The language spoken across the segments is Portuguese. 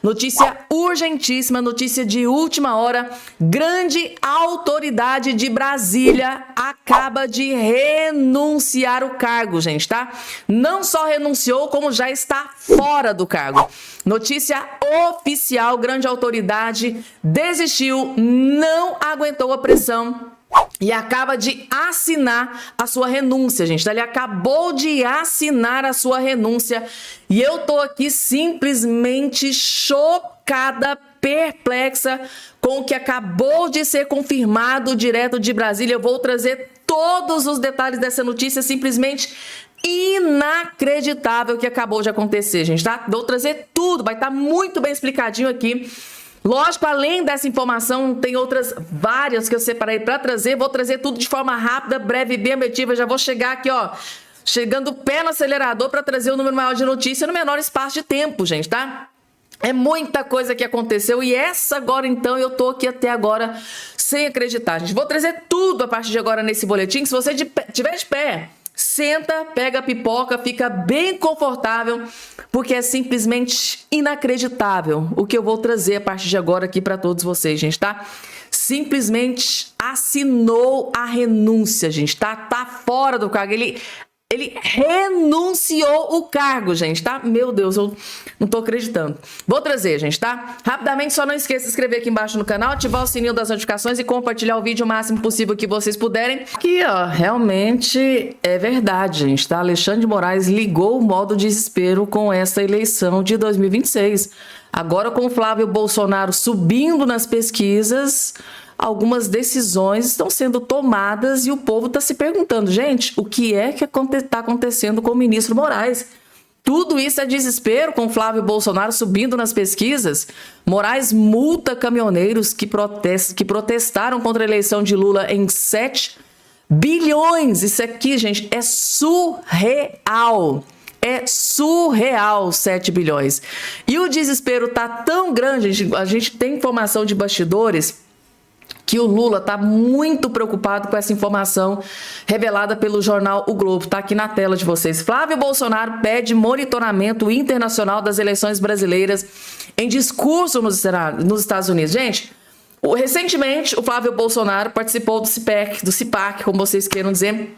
Notícia urgentíssima, notícia de última hora. Grande autoridade de Brasília acaba de renunciar o cargo, gente, tá? Não só renunciou, como já está fora do cargo. Notícia oficial, grande autoridade desistiu, não aguentou a pressão e acaba de assinar a sua renúncia, gente. Ele acabou de assinar a sua renúncia e eu tô aqui simplesmente chocada, perplexa com o que acabou de ser confirmado direto de Brasília. Eu vou trazer todos os detalhes dessa notícia, simplesmente inacreditável que acabou de acontecer, gente, tá? Vou trazer tudo, vai estar muito bem explicadinho aqui. Lógico, além dessa informação, tem outras várias que eu separei para trazer. Vou trazer tudo de forma rápida, breve e bem objetiva. Já vou chegar aqui, ó, chegando o pé no acelerador para trazer o número maior de notícia no menor espaço de tempo, gente, tá? É muita coisa que aconteceu e essa agora, então, eu tô aqui até agora sem acreditar, gente. Vou trazer tudo a partir de agora nesse boletim. Se você estiver de pé, senta, pega a pipoca, fica bem confortável, porque é simplesmente inacreditável o que eu vou trazer a partir de agora aqui para todos vocês, gente, tá? Simplesmente assinou a renúncia, gente, tá? Tá fora do cargo. Ele renunciou o cargo, gente, tá? Meu Deus, eu não tô acreditando. Vou trazer, gente, tá? Rapidamente, só não esqueça de se inscrever aqui embaixo no canal, ativar o sininho das notificações e compartilhar o vídeo o máximo possível que vocês puderem. Aqui, ó, realmente é verdade, gente, tá? Alexandre de Moraes ligou o modo desespero com essa eleição de 2026. Agora, com o Flávio Bolsonaro subindo nas pesquisas, algumas decisões estão sendo tomadas e o povo está se perguntando, gente, o que é que está acontecendo com o ministro Moraes? Tudo isso é desespero com Flávio Bolsonaro subindo nas pesquisas. Moraes multa caminhoneiros que protestaram contra a eleição de Lula em 7 bilhões. Isso aqui, gente, é surreal. É surreal, 7 bilhões. E o desespero tá tão grande, a gente tem informação de bastidores que o Lula está muito preocupado com essa informação revelada pelo jornal O Globo. Está aqui na tela de vocês. Flávio Bolsonaro pede monitoramento internacional das eleições brasileiras em discurso nos Estados Unidos. Gente, recentemente o Flávio Bolsonaro participou do CIPAC, como vocês queiram dizer,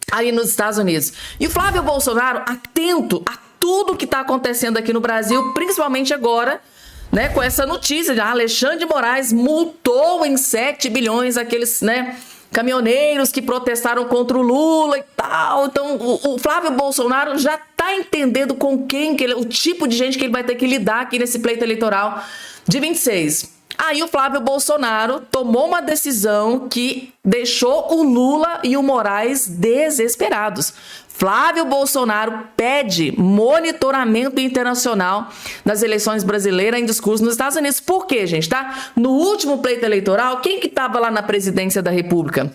ali nos Estados Unidos. E o Flávio Bolsonaro, atento a tudo que está acontecendo aqui no Brasil, principalmente agora, né, com essa notícia de Alexandre de Moraes multou em 7 bilhões aqueles, né, caminhoneiros que protestaram contra o Lula e tal. Então, o Flávio Bolsonaro já está entendendo com quem, o tipo de gente que ele vai ter que lidar aqui nesse pleito eleitoral de 26. Aí o Flávio Bolsonaro tomou uma decisão que deixou o Lula e o Moraes desesperados. Flávio Bolsonaro pede monitoramento internacional das eleições brasileiras em discurso nos Estados Unidos. Por quê, gente, tá? No último pleito eleitoral, quem que estava lá na presidência da República?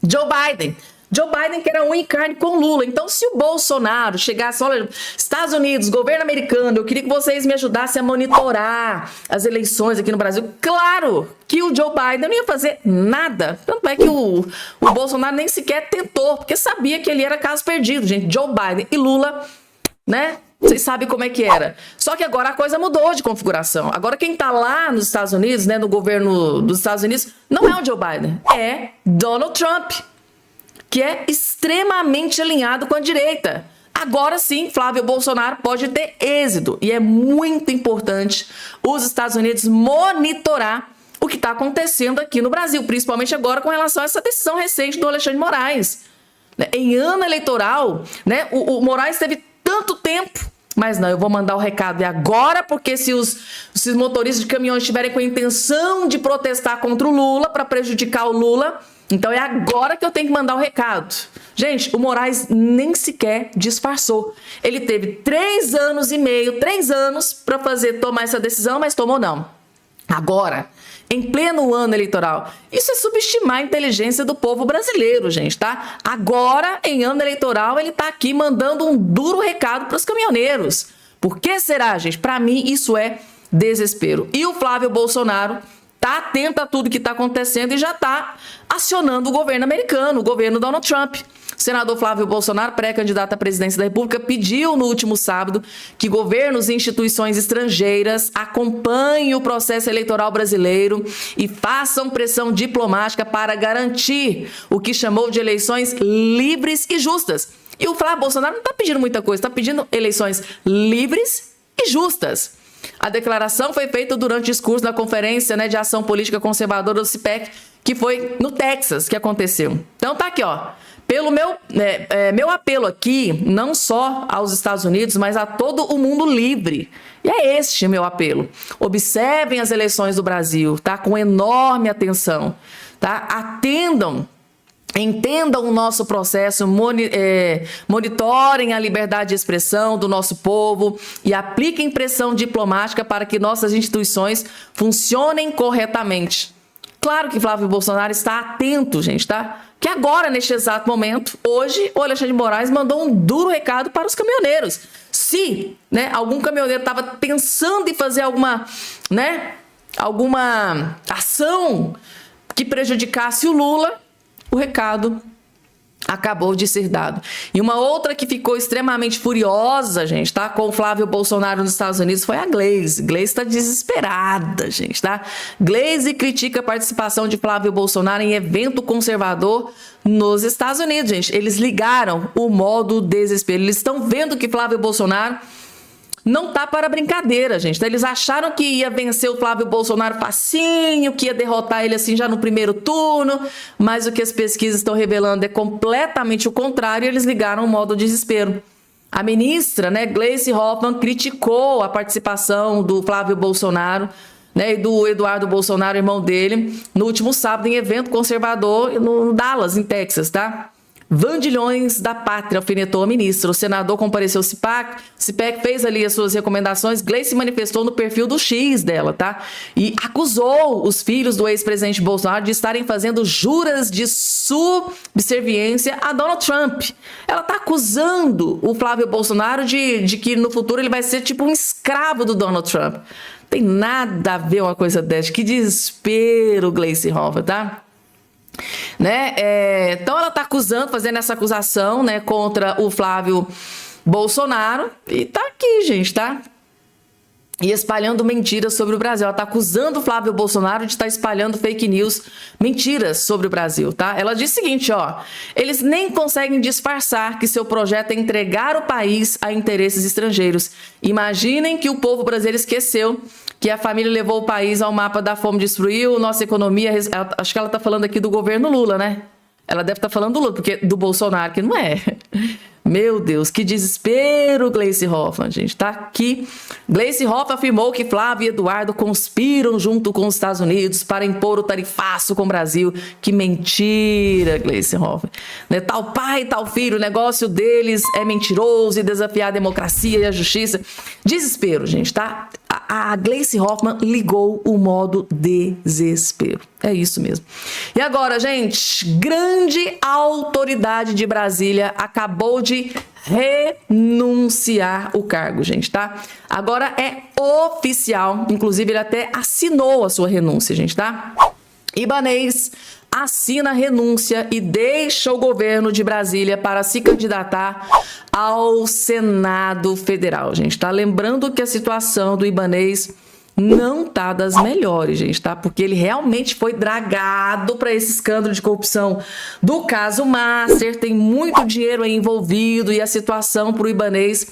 Joe Biden. Joe Biden que era um em carne com Lula. Então, se o Bolsonaro chegasse, olha, Estados Unidos, governo americano, eu queria que vocês me ajudassem a monitorar as eleições aqui no Brasil. Claro que o Joe Biden não ia fazer nada. Tanto é que o Bolsonaro nem sequer tentou, porque sabia que ele era caso perdido, gente. Joe Biden e Lula, né? Vocês sabem como é que era. Só que agora a coisa mudou de configuração. Agora quem tá lá nos Estados Unidos, né, no governo dos Estados Unidos, não é o Joe Biden, é Donald Trump, que é extremamente alinhado com a direita. Agora sim, Flávio Bolsonaro pode ter êxito. E é muito importante os Estados Unidos monitorar o que está acontecendo aqui no Brasil, principalmente agora com relação a essa decisão recente do Alexandre de Moraes. Em ano eleitoral, né, o Moraes teve tanto tempo, mas não, eu vou mandar o recado. E agora, porque se os motoristas de caminhões estiverem com a intenção de protestar contra o Lula, para prejudicar o Lula, então é agora que eu tenho que mandar o recado. Gente, o Moraes nem sequer disfarçou. Ele teve 3 anos e meio, 3 anos para tomar essa decisão, mas tomou não. Agora, em pleno ano eleitoral, isso é subestimar a inteligência do povo brasileiro, gente, tá? Agora, em ano eleitoral, ele tá aqui mandando um duro recado para os caminhoneiros. Por que será, gente? Para mim, isso é desespero. E o Flávio Bolsonaro tá atento a tudo que está acontecendo e já está acionando o governo americano, o governo Donald Trump. senador Flávio Bolsonaro, pré-candidato à presidência da República, pediu no último sábado que governos e instituições estrangeiras acompanhem o processo eleitoral brasileiro e façam pressão diplomática para garantir o que chamou de eleições livres e justas. E o Flávio Bolsonaro não está pedindo muita coisa, está pedindo eleições livres e justas. A declaração foi feita durante o discurso da Conferência, né, de Ação Política Conservadora do CIPEC, que foi no Texas que aconteceu. Então tá aqui, ó. Pelo meu apelo aqui, não só aos Estados Unidos, mas a todo o mundo livre. E é este meu apelo. Observem as eleições do Brasil, tá? Com enorme atenção, tá? Entendam o nosso processo, monitorem a liberdade de expressão do nosso povo e apliquem pressão diplomática para que nossas instituições funcionem corretamente. Claro que Flávio Bolsonaro está atento, gente, tá? Que agora, neste exato momento, hoje, o Alexandre de Moraes mandou um duro recado para os caminhoneiros. Se, né, algum caminhoneiro estava pensando em fazer alguma ação que prejudicasse o Lula, o recado acabou de ser dado. E uma outra que ficou extremamente furiosa, gente, tá? Com o Flávio Bolsonaro nos Estados Unidos foi a Gleisi. Gleisi está desesperada, gente, tá? Gleisi critica a participação de Flávio Bolsonaro em evento conservador nos Estados Unidos, gente. Eles ligaram o modo desespero. Eles estão vendo que Flávio Bolsonaro não tá para brincadeira, gente. Eles acharam que ia vencer o Flávio Bolsonaro facinho, que ia derrotar ele assim já no primeiro turno, mas o que as pesquisas estão revelando é completamente o contrário e eles ligaram o modo desespero. A ministra, né, Gleisi Hoffmann, criticou a participação do Flávio Bolsonaro, né, e do Eduardo Bolsonaro, irmão dele, no último sábado em evento conservador no Dallas, em Texas, tá? Vandilhões da pátria, alfinetou a ministra. O senador compareceu ao CIPEC, fez ali as suas recomendações. Gleisi se manifestou no perfil do X dela, tá? E acusou os filhos do ex-presidente Bolsonaro de estarem fazendo juras de subserviência a Donald Trump. Ela tá acusando o Flávio Bolsonaro de que no futuro ele vai ser tipo um escravo do Donald Trump. Não tem nada a ver uma coisa dessa. Que desespero, Gleisi Hoffmann, tá? Né? Então ela está fazendo essa acusação, né, contra o Flávio Bolsonaro e tá aqui, gente, tá? E espalhando mentiras sobre o Brasil. Ela está acusando o Flávio Bolsonaro de estar espalhando fake news, mentiras sobre o Brasil, tá? Ela diz o seguinte, ó, eles nem conseguem disfarçar que seu projeto é entregar o país a interesses estrangeiros. Imaginem que o povo brasileiro esqueceu que a família levou o país ao mapa da fome, destruiu nossa economia. Acho que ela está falando aqui do governo Lula, né? Ela deve estar falando do Lula, porque do Bolsonaro, que não é. Meu Deus, que desespero, Gleisi Hoffmann, gente, tá aqui. Gleisi Hoffmann afirmou que Flávio e Eduardo conspiram junto com os Estados Unidos para impor o tarifaço com o Brasil. Que mentira, Gleisi Hoffmann. Né? Tal pai, tal filho, o negócio deles é mentiroso e desafiar a democracia e a justiça. Desespero, gente, tá? A Gleisi Hoffmann ligou o modo desespero. É isso mesmo. E agora, gente, grande autoridade de Brasília acabou de renunciar o cargo, gente, tá? Agora é oficial, inclusive ele até assinou a sua renúncia, gente, tá? Ibanez assina a renúncia e deixa o governo de Brasília para se candidatar ao Senado Federal, gente, tá? Lembrando que a situação do Ibanez não tá das melhores, gente, tá? Porque ele realmente foi dragado para esse escândalo de corrupção do caso Master, tem muito dinheiro aí envolvido e a situação pro Ibanez,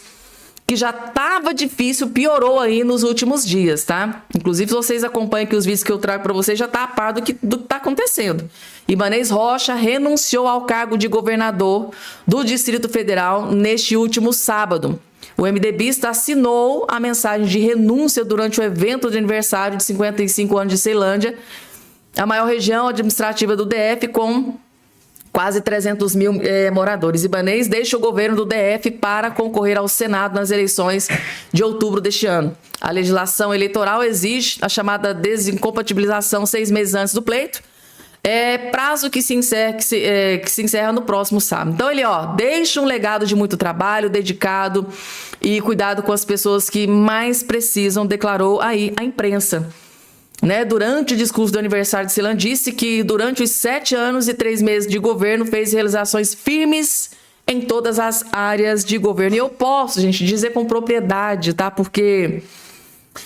que já estava difícil, piorou aí nos últimos dias, tá? Inclusive, se vocês acompanham aqui os vídeos que eu trago para vocês, já tá a par do que tá acontecendo. Ibanez Rocha renunciou ao cargo de governador do Distrito Federal neste último sábado. O MDBista assinou a mensagem de renúncia durante o evento de aniversário de 55 anos de Ceilândia, a maior região administrativa do DF, com quase 300 mil moradores. Ibanez deixa o governo do DF para concorrer ao Senado nas eleições de outubro deste ano. A legislação eleitoral exige a chamada desincompatibilização 6 meses antes do pleito, prazo que se encerra no próximo sábado. Então ele deixa um legado de muito trabalho, dedicado e cuidado com as pessoas que mais precisam, declarou aí a imprensa. né, durante o discurso do aniversário de Cilan, disse que durante os 7 anos e 3 meses de governo fez realizações firmes em todas as áreas de governo. E eu posso, gente, dizer com propriedade, tá? Porque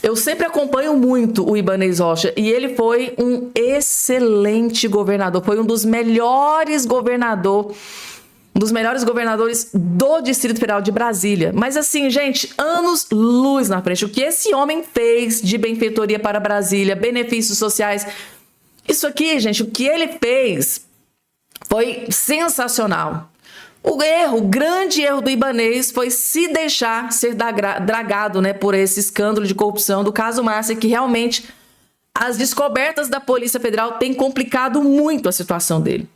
eu sempre acompanho muito o Ibanez Rocha e ele foi um excelente governador, foi um dos melhores governadores do Distrito Federal de Brasília. Mas assim, gente, anos-luz na frente. O que esse homem fez de benfeitoria para Brasília, benefícios sociais, isso aqui, gente, o que ele fez foi sensacional. O grande erro do Ibanez foi se deixar ser dragado, né, por esse escândalo de corrupção do caso Márcia, que realmente as descobertas da Polícia Federal têm complicado muito a situação dele.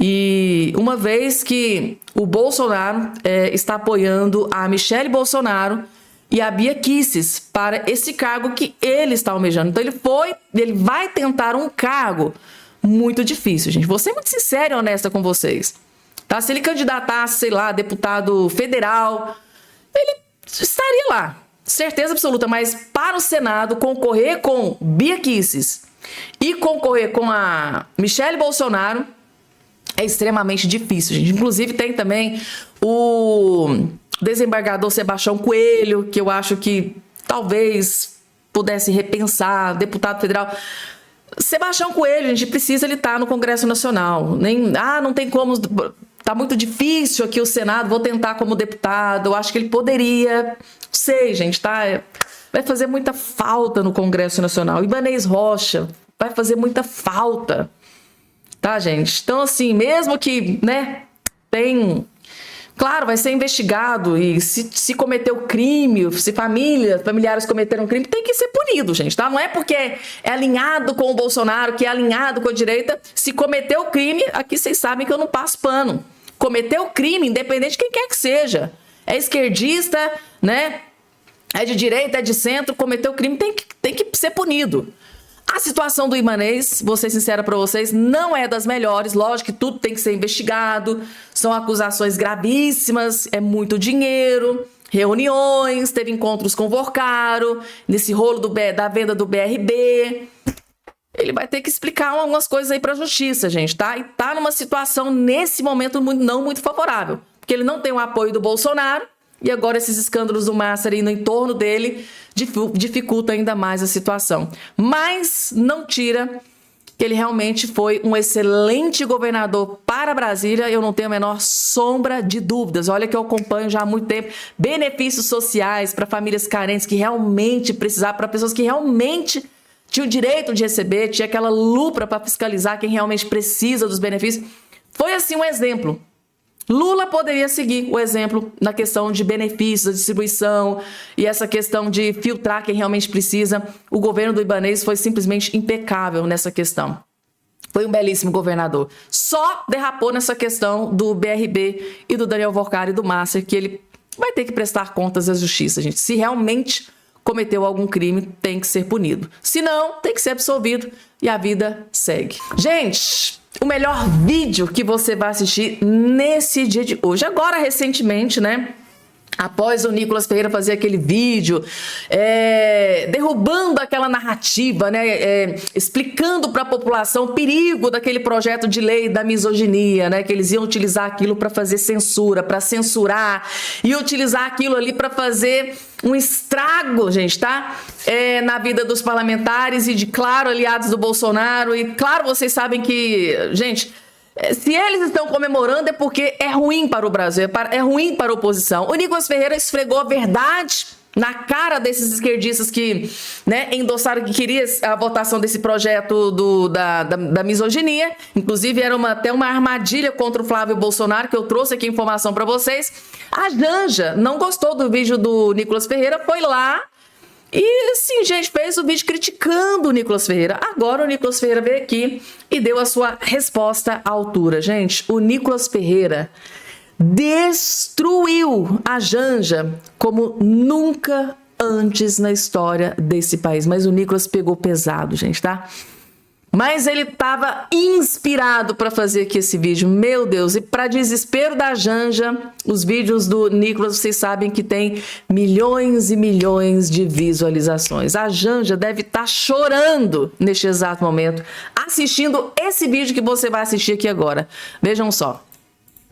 E uma vez que o Bolsonaro está apoiando a Michele Bolsonaro e a Bia Kicis para esse cargo que ele está almejando. Então ele vai tentar um cargo muito difícil, gente. Vou ser muito sincera e honesta com vocês. Tá? Se ele candidatasse, sei lá, deputado federal, ele estaria lá, certeza absoluta. Mas para o Senado, concorrer com Bia Kicis e concorrer com a Michele Bolsonaro é extremamente difícil, gente. Inclusive tem também o desembargador Sebastião Coelho, que eu acho que talvez pudesse repensar, deputado federal. Sebastião Coelho, a gente precisa ele estar no Congresso Nacional. Não tem como, tá muito difícil aqui o Senado, vou tentar como deputado. Eu acho que ele poderia, não sei, gente, tá? Vai fazer muita falta no Congresso Nacional. Ibanez Rocha vai fazer muita falta, tá, gente? Então, assim, mesmo que, né, claro, vai ser investigado e se cometeu crime, se familiares cometeram crime, tem que ser punido, gente, tá? Não é porque é alinhado com o Bolsonaro, que é alinhado com a direita. Se cometeu crime, aqui vocês sabem que eu não passo pano. Cometeu crime, independente de quem quer que seja. É esquerdista, né? É de direita, é de centro, cometeu crime, tem que ser punido. A situação do Ibanez, vou ser sincera para vocês, não é das melhores. Lógico que tudo tem que ser investigado. São acusações gravíssimas, é muito dinheiro, reuniões, teve encontros com o Vorcaro, nesse rolo da venda do BRB. Ele vai ter que explicar algumas coisas aí para a justiça, gente, tá? E tá numa situação, nesse momento, não muito favorável. Porque ele não tem o apoio do Bolsonaro. E agora esses escândalos do Márcia no entorno dele dificultam ainda mais a situação. Mas não tira que ele realmente foi um excelente governador para Brasília. Eu não tenho a menor sombra de dúvidas. Olha que eu acompanho já há muito tempo. Benefícios sociais para famílias carentes que realmente precisavam, para pessoas que realmente tinham o direito de receber, tinha aquela lupa para fiscalizar quem realmente precisa dos benefícios. Foi assim um exemplo. Lula poderia seguir o exemplo na questão de benefícios, a distribuição e essa questão de filtrar quem realmente precisa. O governo do Ibanez foi simplesmente impecável nessa questão. Foi um belíssimo governador. Só derrapou nessa questão do BRB e do Daniel Vorcari e do Márcia, que ele vai ter que prestar contas à justiça, gente. Se realmente cometeu algum crime, tem que ser punido. Se não, tem que ser absolvido e a vida segue. Gente, o melhor vídeo que você vai assistir nesse dia de hoje. Agora, recentemente, né? Após o Nicolas Ferreira fazer aquele vídeo, derrubando aquela narrativa, né, explicando para a população o perigo daquele projeto de lei da misoginia, né, que eles iam utilizar aquilo para fazer censura, para censurar, e utilizar aquilo ali para fazer um estrago, gente, tá? Na vida dos parlamentares e de, claro, aliados do Bolsonaro. E, claro, vocês sabem que, gente, se eles estão comemorando é porque é ruim para o Brasil, é ruim para a oposição. O Nicolas Ferreira esfregou a verdade na cara desses esquerdistas que, né, endossaram, que queria a votação desse projeto da misoginia. Inclusive, era até uma armadilha contra o Flávio Bolsonaro, que eu trouxe aqui informação para vocês. A Janja não gostou do vídeo do Nicolas Ferreira, foi lá e, sim, gente, fez o vídeo criticando o Nicolas Ferreira. Agora o Nicolas Ferreira veio aqui e deu a sua resposta à altura. Gente, o Nicolas Ferreira destruiu a Janja como nunca antes na história desse país. Mas o Nicolas pegou pesado, gente, tá? Mas ele estava inspirado para fazer aqui esse vídeo, meu Deus. E para desespero da Janja, os vídeos do Nicolas, vocês sabem que tem milhões e milhões de visualizações. A Janja deve estar chorando neste exato momento, assistindo esse vídeo que você vai assistir aqui agora. Vejam só.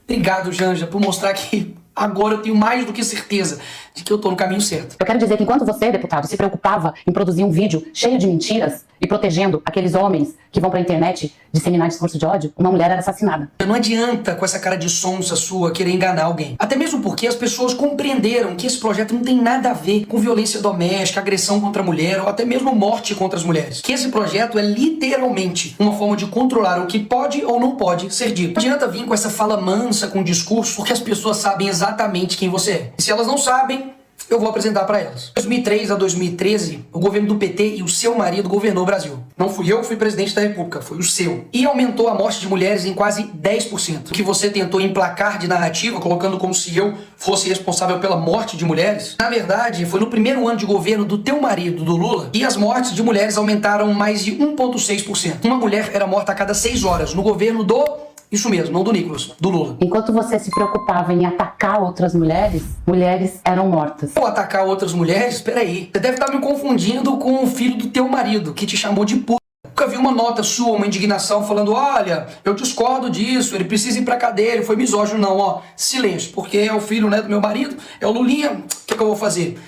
Obrigado, Janja, por mostrar que agora eu tenho mais do que certeza de que eu tô no caminho certo. Eu quero dizer que enquanto você, deputado, se preocupava em produzir um vídeo cheio de mentiras e protegendo aqueles homens que vão pra internet disseminar discurso de ódio, uma mulher era assassinada. Não adianta com essa cara de sonsa sua querer enganar alguém. Até mesmo porque as pessoas compreenderam que esse projeto não tem nada a ver com violência doméstica, agressão contra a mulher ou até mesmo morte contra as mulheres. Que esse projeto é literalmente uma forma de controlar o que pode ou não pode ser dito. Não adianta vir com essa fala mansa, com discurso, porque as pessoas sabem exatamente quem você é. E se elas não sabem, eu vou apresentar para elas. De 2003 a 2013, o governo do PT e o seu marido governou o Brasil. Não fui eu que fui presidente da República, foi o seu. E aumentou a morte de mulheres em quase 10%. O que você tentou emplacar de narrativa, colocando como se eu fosse responsável pela morte de mulheres, na verdade, foi no primeiro ano de governo do teu marido, do Lula, e as mortes de mulheres aumentaram mais de 1,6%. Uma mulher era morta a cada 6 horas no governo do... Isso mesmo, não do Nicolas, do Lula. Enquanto você se preocupava em atacar outras mulheres, mulheres eram mortas. Ou atacar outras mulheres? Peraí, você deve estar me confundindo com o filho do teu marido, que te chamou de puta. Nunca vi uma nota sua, uma indignação falando, olha, eu discordo disso, ele precisa ir pra cadeia, ele foi misógino. Não, ó, silêncio, porque é o filho, né, do meu marido, é o Lulinha, o que eu vou fazer?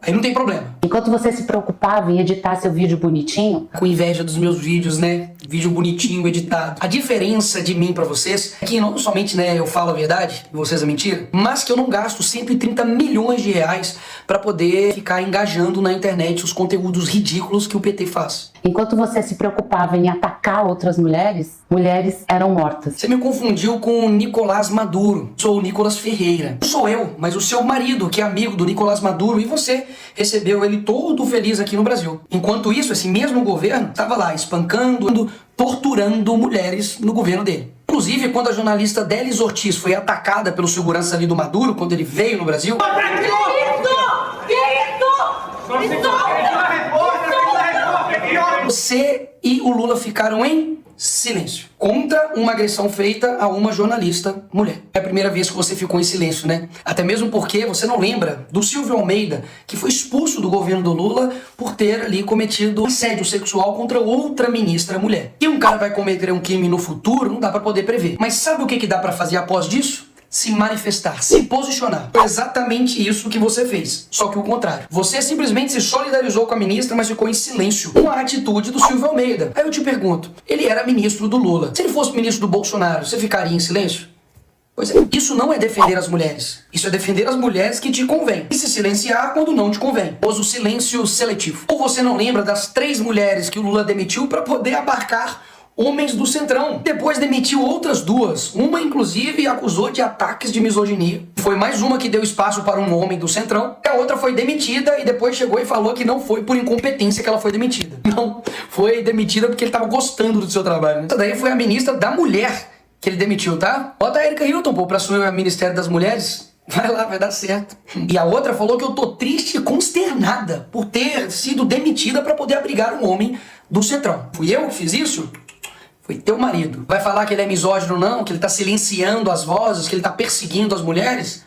Aí não tem problema. Enquanto você se preocupava em editar seu vídeo bonitinho... Com inveja dos meus vídeos, né? Vídeo bonitinho, editado. A diferença de mim pra vocês é que não somente, né, eu falo a verdade e vocês a mentira, mas que eu não gasto 130 milhões de reais pra poder ficar engajando na internet os conteúdos ridículos que o PT faz. Enquanto você se preocupava em atacar outras mulheres, mulheres eram mortas. Você me confundiu com o Nicolás Maduro. Sou o Nicolas Ferreira. Não sou eu, mas o seu marido, que é amigo do Nicolás Maduro, e você recebeu ele todo feliz aqui no Brasil. Enquanto isso, esse mesmo governo estava lá espancando, torturando mulheres no governo dele. Inclusive, quando a jornalista Délis Ortiz foi atacada pelo segurança ali do Maduro, quando ele veio no Brasil... Você e o Lula ficaram em silêncio contra uma agressão feita a uma jornalista mulher. É a primeira vez que você ficou em silêncio, né? Até mesmo porque você não lembra do Silvio Almeida, que foi expulso do governo do Lula por ter ali cometido assédio sexual contra outra ministra mulher. E um cara vai cometer um crime no futuro, não dá pra poder prever. Mas sabe o que dá pra fazer após disso? Se manifestar, se posicionar. Foi exatamente isso que você fez, só que o contrário. Você simplesmente se solidarizou com a ministra, mas ficou em silêncio com a atitude do Silvio Almeida. Aí eu te pergunto, ele era ministro do Lula. Se ele fosse ministro do Bolsonaro, você ficaria em silêncio? Pois é, isso não é defender as mulheres. Isso é defender as mulheres que te convém. E se silenciar quando não te convém. Pôs o silêncio seletivo. Ou você não lembra das 3 mulheres que o Lula demitiu para poder abarcar homens do Centrão. Depois demitiu outras 2. Uma, inclusive, acusou de ataques de misoginia. Foi mais uma que deu espaço para um homem do Centrão. E a outra foi demitida e depois chegou e falou que não foi por incompetência que ela foi demitida. Não, foi demitida porque ele estava gostando do seu trabalho. Essa daí foi a ministra da Mulher que ele demitiu, tá? Bota a Erika Hilton, pô, pra assumir o Ministério das Mulheres. Vai lá, vai dar certo. E a outra falou que eu tô triste e consternada por ter sido demitida para poder abrigar um homem do Centrão. Fui eu que fiz isso? Foi teu marido. Vai falar que ele é misógino não? Que ele tá silenciando as vozes? Que ele tá perseguindo as mulheres?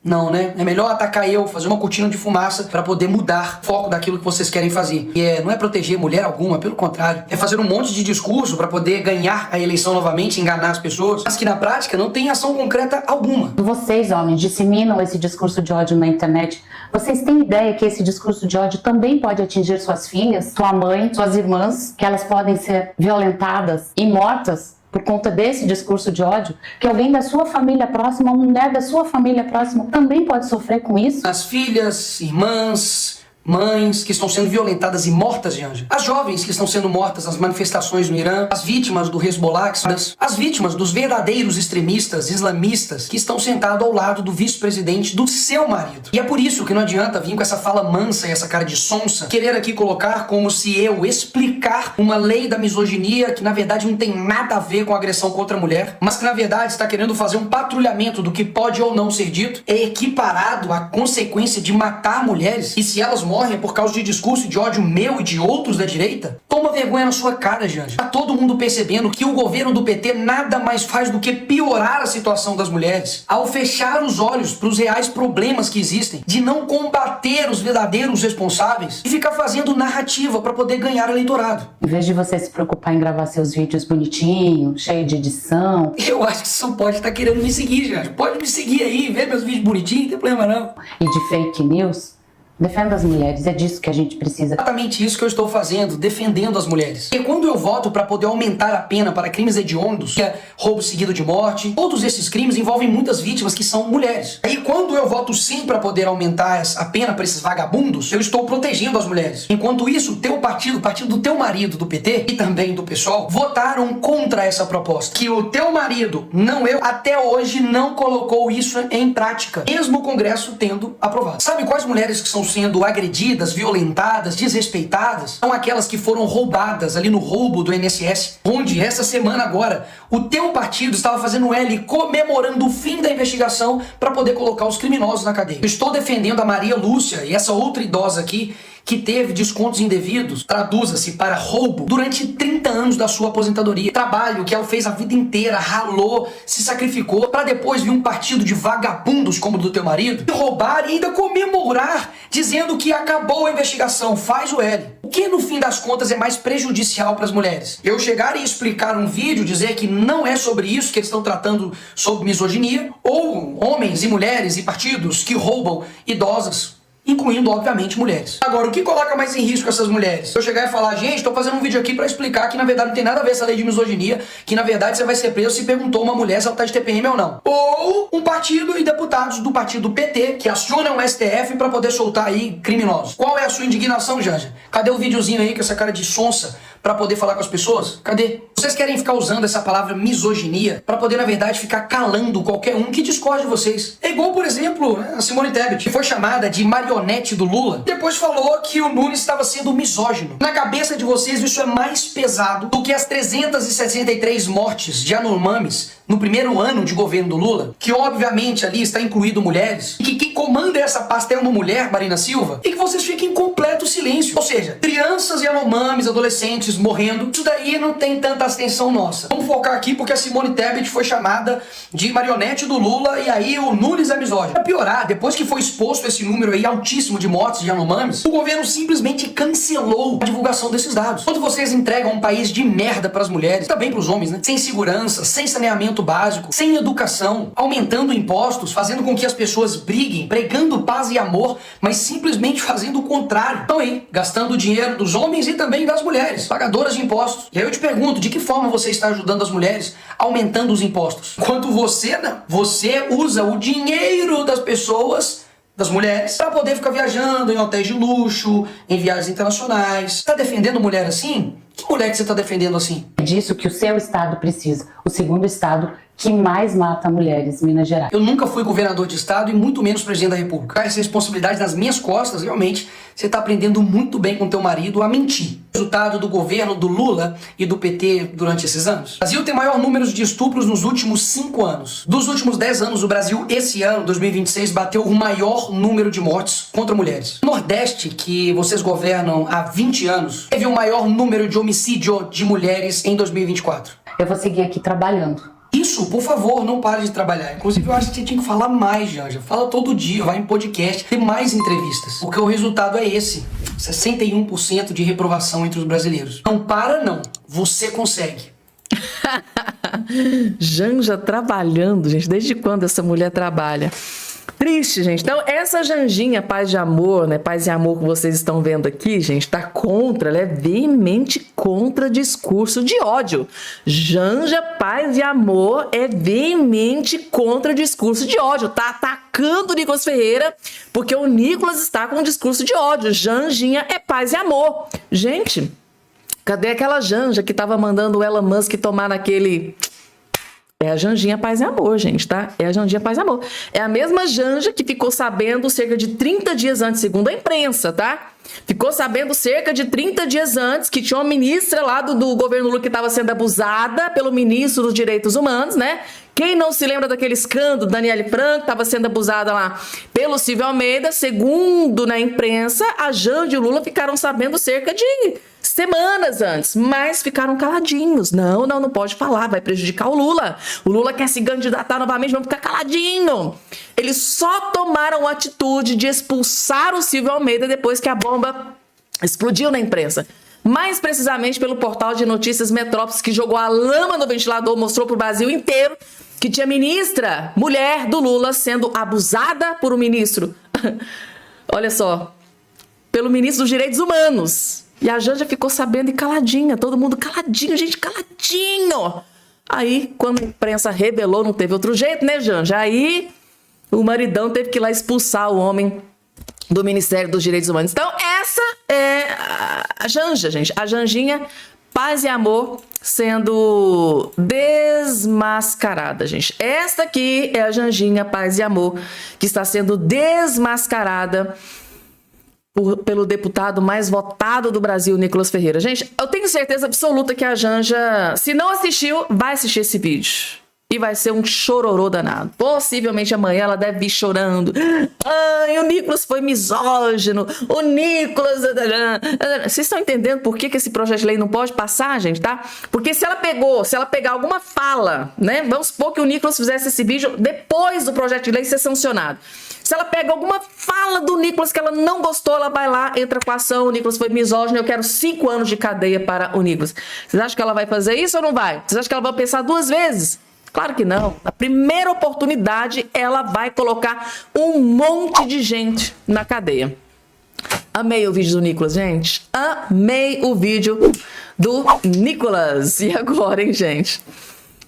Não, né? É melhor atacar eu, fazer uma cortina de fumaça pra poder mudar o foco daquilo que vocês querem fazer. E não é proteger mulher alguma, pelo contrário. É fazer um monte de discurso pra poder ganhar a eleição novamente, enganar as pessoas, mas que na prática não tem ação concreta alguma. Vocês, homens, disseminam esse discurso de ódio na internet. Vocês têm ideia que esse discurso de ódio também pode atingir suas filhas, sua mãe, suas irmãs, que elas podem ser violentadas e mortas por conta desse discurso de ódio, que alguém da sua família próxima, uma mulher da sua família próxima também pode sofrer com isso? As filhas, irmãs, mães que estão sendo violentadas e mortas, Janja. As jovens que estão sendo mortas nas manifestações no Irã. As vítimas do Hezbollah. As vítimas dos verdadeiros extremistas islamistas que estão sentados ao lado do vice-presidente do seu marido. E é por isso que não adianta vir com essa fala mansa e essa cara de sonsa, querer aqui colocar como se eu explicar uma lei da misoginia que na verdade não tem nada a ver com agressão contra a mulher, mas que na verdade está querendo fazer um patrulhamento do que pode ou não ser dito, é equiparado à consequência de matar mulheres. E se elas morrem por causa de discurso de ódio meu e de outros da direita, Toma vergonha na sua cara, Janja. Tá todo mundo percebendo que o governo do PT nada mais faz do que piorar a situação das mulheres, ao fechar os olhos para os reais problemas que existem, de não combater os verdadeiros responsáveis e ficar fazendo narrativa para poder ganhar eleitorado. Em vez de você se preocupar em gravar seus vídeos bonitinhos, cheio de edição... Eu acho que você só pode estar querendo me seguir, Janja. Pode me seguir aí, ver meus vídeos bonitinhos, não tem problema não. E de fake news... Defenda as mulheres, é disso que a gente precisa. Exatamente isso que eu estou fazendo, defendendo as mulheres. E quando eu voto para poder aumentar a pena para crimes hediondos, que é roubo seguido de morte, todos esses crimes envolvem muitas vítimas que são mulheres. Aí quando eu voto sim para poder aumentar a pena para esses vagabundos, eu estou protegendo as mulheres. Enquanto isso, o teu partido, o partido do teu marido, do PT, e também do PSOL, votaram contra essa proposta. Que o teu marido, não eu, até hoje não colocou isso em prática, mesmo o Congresso tendo aprovado. Sabe quais mulheres que são sendo agredidas, violentadas, desrespeitadas, são aquelas que foram roubadas ali no roubo do INSS, onde essa semana agora o teu partido estava fazendo L comemorando o fim da investigação para poder colocar os criminosos na cadeia. Eu estou defendendo a Maria Lúcia e essa outra idosa aqui que teve descontos indevidos, traduza-se para roubo, durante 30 anos da sua aposentadoria. Trabalho que ela fez a vida inteira, ralou, se sacrificou, para depois vir um partido de vagabundos como o do teu marido, e roubar e ainda comemorar, dizendo que acabou a investigação, faz o L. O que no fim das contas é mais prejudicial para as mulheres? Eu chegar e explicar um vídeo, dizer que não é sobre isso, que eles estão tratando sobre misoginia, ou homens e mulheres e partidos que roubam idosas, incluindo, obviamente, mulheres. Agora, o que coloca mais em risco essas mulheres? Se eu chegar e falar, gente, tô fazendo um vídeo aqui pra explicar que, na verdade, não tem nada a ver essa lei de misoginia, que, na verdade, você vai ser preso se perguntou uma mulher se ela tá de TPM ou não. Ou um partido e deputados do partido PT que acionam o STF pra poder soltar aí criminosos. Qual é a sua indignação, Janja? Cadê o videozinho aí com essa cara de sonsa pra poder falar com as pessoas? Cadê? Vocês querem ficar usando essa palavra misoginia pra poder, na verdade, ficar calando qualquer um que discorde de vocês. É igual, por exemplo, a Simone Tebet, que foi chamada de marionete do Lula, depois falou que o Nunes estava sendo misógino. Na cabeça de vocês, isso é mais pesado do que as 363 mortes de Yanomamis no primeiro ano de governo do Lula, que obviamente ali está incluído mulheres, e que quem comanda essa pasta é uma mulher, Marina Silva, e que vocês fiquem em completo silêncio. Ou seja, crianças Yanomamis, adolescentes morrendo, isso daí não tem tanta atenção nossa. Vamos focar aqui porque a Simone Tebet foi chamada de marionete do Lula e aí o Nunes é misógino. Pra piorar, depois que foi exposto esse número aí altíssimo de mortes de Yanomamis, o governo simplesmente cancelou a divulgação desses dados. Quando vocês entregam um país de merda pras mulheres, também pros homens, né? Sem segurança, sem saneamento básico, sem educação, aumentando impostos, fazendo com que as pessoas briguem, pregando paz e amor, mas simplesmente fazendo o contrário. Então aí, gastando o dinheiro dos homens e também das mulheres, pagadoras de impostos. E aí eu te pergunto, de que forma você está ajudando as mulheres aumentando os impostos? Enquanto você não. Você usa o dinheiro das pessoas, das mulheres, para poder ficar viajando em hotéis de luxo, em viagens internacionais. Tá defendendo mulher assim? Que mulher que você tá defendendo assim? É disso que o seu estado precisa. O segundo estado que mais mata mulheres, Minas Gerais. Eu nunca fui governador de estado e muito menos presidente da república. Essa responsabilidade nas minhas costas, realmente, você tá aprendendo muito bem com teu marido a mentir. Resultado do governo do Lula e do PT durante esses anos. O Brasil tem maior número de estupros nos últimos 5 anos. Dos últimos 10 anos, o Brasil, esse ano, 2026, bateu o maior número de mortes contra mulheres. O Nordeste, que vocês governam há 20 anos, teve o maior número de homicídio de mulheres em 2024. Eu vou seguir aqui trabalhando. Isso, por favor, não pare de trabalhar. Inclusive, eu acho que você tinha que falar mais, Janja. Fala todo dia, vai em podcast, tem mais entrevistas. Porque o resultado é esse. 61% de reprovação entre os brasileiros. Não para, não. Você consegue. Janja trabalhando, gente. Desde quando essa mulher trabalha? Triste, gente. Então, essa Janjinha Paz de Amor, né? Paz e Amor que vocês estão vendo aqui, gente, tá contra, ela é veemente contra discurso de ódio. Janja Paz e Amor é veemente contra discurso de ódio. Tá atacando o Nicolas Ferreira porque o Nicolas está com um discurso de ódio. Janjinha é paz e amor. Gente, cadê aquela Janja que tava mandando o Elon Musk tomar naquele... É a Janjinha Paz e Amor, gente, tá? É a Janjinha Paz e Amor. É a mesma Janja que ficou sabendo cerca de 30 dias antes, segundo a imprensa, tá? Ficou sabendo cerca de 30 dias antes que tinha uma ministra lá do governo Lula que estava sendo abusada pelo ministro dos Direitos Humanos, né? Quem não se lembra daquele escândalo, Daniele Franco estava sendo abusada lá pelo Silvio Almeida, segundo na imprensa, a Janja e o Lula ficaram sabendo cerca de semanas antes, mas ficaram caladinhos. Não pode falar, vai prejudicar o Lula. O Lula quer se candidatar novamente, vamos ficar caladinho. Eles só tomaram a atitude de expulsar o Silvio Almeida depois que a bomba explodiu na imprensa. Mais precisamente pelo portal de notícias Metrópolis, que jogou a lama no ventilador, mostrou para o Brasil inteiro que tinha ministra, mulher do Lula, sendo abusada por um ministro. Olha só, pelo ministro dos Direitos Humanos. E a Janja ficou sabendo e caladinha, todo mundo caladinho, gente, caladinho. Aí, quando a imprensa revelou, não teve outro jeito, né, Janja? Aí, o maridão teve que ir lá expulsar o homem do Ministério dos Direitos Humanos. Então, essa é a Janja, gente. A Janjinha, paz e amor, sendo desmascarada, gente. Esta aqui é a Janjinha, paz e amor, que está sendo desmascarada pelo deputado mais votado do Brasil, Nicolas Ferreira. Gente, eu tenho certeza absoluta que a Janja, se não assistiu, vai assistir esse vídeo. E vai ser um chororô danado. Possivelmente amanhã ela deve vir chorando. Ai, o Nicolas foi misógino. O Nicolas... Vocês estão entendendo por que esse projeto de lei não pode passar, gente, tá? Porque se ela pegar alguma fala, né? Vamos supor que o Nicolas fizesse esse vídeo depois do projeto de lei ser sancionado. Se ela pega alguma fala do Nicolas que ela não gostou, ela vai lá, entra com a ação, o Nicolas foi misógino, eu quero 5 anos de cadeia para o Nicolas. Vocês acham que ela vai fazer isso ou não vai? Vocês acham que ela vai pensar 2 vezes? Claro que não. Na primeira oportunidade, ela vai colocar um monte de gente na cadeia. Amei o vídeo do Nicolas, gente. Amei o vídeo do Nicolas. E agora, hein, gente?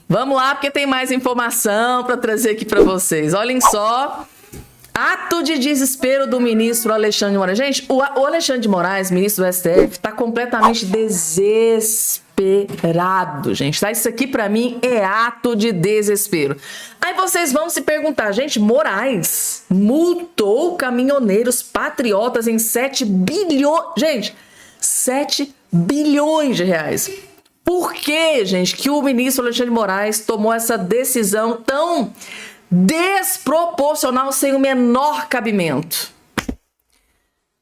Vamos lá, porque tem mais informação para trazer aqui para vocês. Olhem só. Ato de desespero do ministro Alexandre de Moraes. Gente, o Alexandre de Moraes, ministro do STF, está completamente desesperado, gente. Tá? Isso aqui, para mim, é ato de desespero. Aí vocês vão se perguntar, gente, Moraes multou caminhoneiros patriotas em 7 bilhões... Gente, 7 bilhões de reais. Por que, gente, que o ministro Alexandre de Moraes tomou essa decisão tão desproporcional, sem o menor cabimento?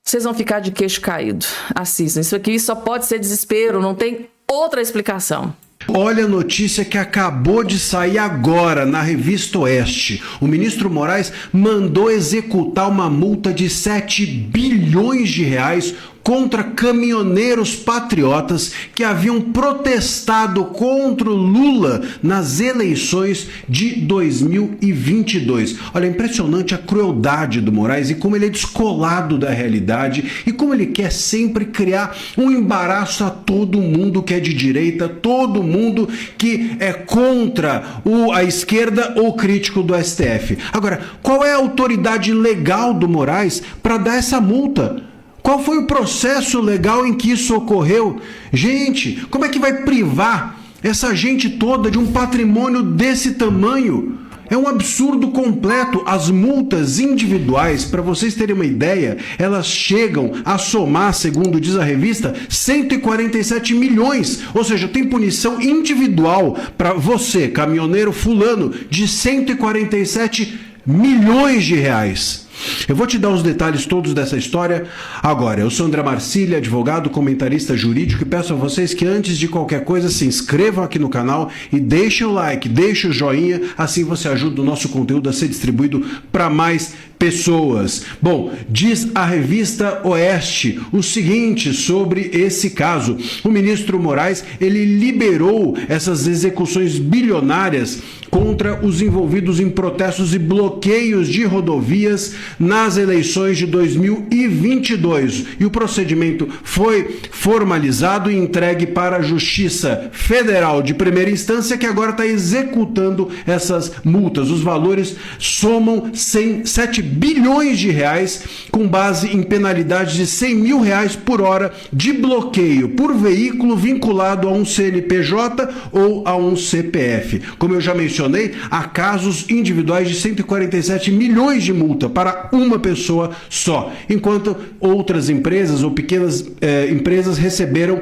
Vocês vão ficar de queixo caído. Assistam. Isso aqui só pode ser desespero, não tem outra explicação. Olha a notícia que acabou de sair agora na Revista Oeste. O ministro Moraes mandou executar uma multa de 7 bilhões de reais contra caminhoneiros patriotas que haviam protestado contra o Lula nas eleições de 2022. Olha, é impressionante a crueldade do Moraes e como ele é descolado da realidade e como ele quer sempre criar um embaraço a todo mundo que é de direita, todo mundo que é contra a esquerda ou crítico do STF. Agora, qual é a autoridade legal do Moraes para dar essa multa? Qual foi o processo legal em que isso ocorreu? Gente, como é que vai privar essa gente toda de um patrimônio desse tamanho? É um absurdo completo. As multas individuais, para vocês terem uma ideia, elas chegam a somar, segundo diz a revista, 147 milhões. Ou seja, tem punição individual para você, caminhoneiro fulano, de 147 milhões de reais. Eu vou te dar os detalhes todos dessa história agora. Eu sou André Marcília, advogado, comentarista jurídico, e peço a vocês que antes de qualquer coisa se inscrevam aqui no canal e deixem o like, deixem o joinha, assim você ajuda o nosso conteúdo a ser distribuído para mais pessoas. Bom, diz a Revista Oeste o seguinte sobre esse caso. O ministro Moraes, ele liberou essas execuções bilionárias contra os envolvidos em protestos e bloqueios de rodovias nas eleições de 2022. E o procedimento foi formalizado e entregue para a Justiça Federal de primeira instância, que agora está executando essas multas. Os valores somam 7 bilhões de reais com base em penalidade de 100 mil reais por hora de bloqueio por veículo vinculado a um CNPJ ou a um CPF. Como eu já mencionei, há casos individuais de 147 milhões de multa para uma pessoa só, enquanto outras empresas ou pequenas empresas receberam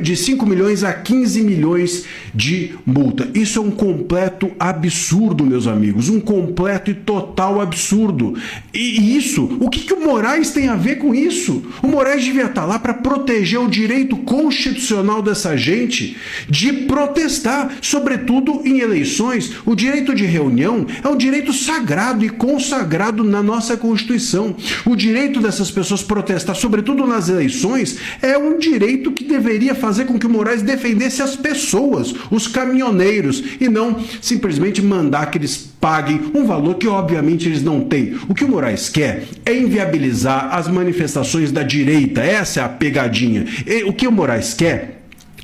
de 5 milhões a 15 milhões de multa. Isso é um completo absurdo, meus amigos, um completo e total absurdo. E isso, o que o Moraes tem a ver com isso? O Moraes devia estar lá para proteger o direito constitucional dessa gente de protestar, sobretudo em eleições. O direito de reunião é um direito sagrado e consagrado na nossa Constituição. O direito dessas pessoas protestar, sobretudo nas eleições, é um direito que deveria fazer com que o Moraes defendesse as pessoas, os caminhoneiros, e não simplesmente mandar que eles paguem um valor que obviamente eles não têm. O que o Moraes quer é inviabilizar as manifestações da direita. Essa é a pegadinha. O que o Moraes quer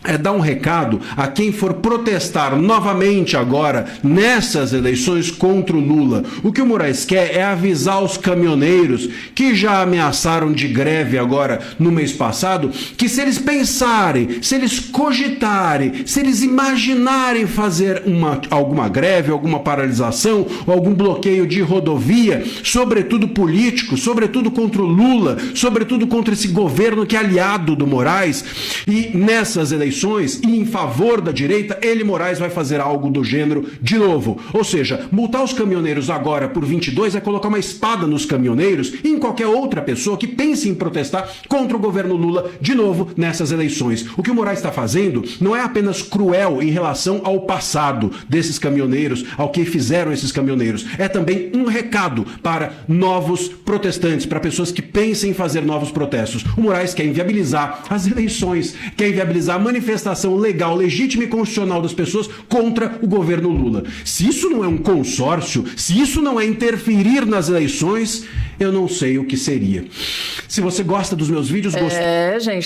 é dar um recado a quem for protestar novamente agora nessas eleições contra o Lula. O que o Moraes quer é avisar os caminhoneiros que já ameaçaram de greve agora no mês passado, que se eles pensarem, se eles cogitarem, se eles imaginarem fazer alguma greve, alguma paralisação ou algum bloqueio de rodovia, sobretudo político, sobretudo contra o Lula, sobretudo contra esse governo que é aliado do Moraes, e nessas eleições e em favor da direita, Moraes vai fazer algo do gênero de novo. Ou seja, multar os caminhoneiros agora por 22 é colocar uma espada nos caminhoneiros e em qualquer outra pessoa que pense em protestar contra o governo Lula de novo nessas eleições. O que o Moraes está fazendo não é apenas cruel em relação ao passado desses caminhoneiros, ao que fizeram esses caminhoneiros. É também um recado para novos protestantes, para pessoas que pensem em fazer novos protestos. O Moraes quer inviabilizar as eleições, quer inviabilizar a manifestação legal, legítima e constitucional das pessoas contra o governo Lula. Se isso não é um consórcio, se isso não é interferir nas eleições, eu não sei o que seria. Se você gosta dos meus vídeos... Gente...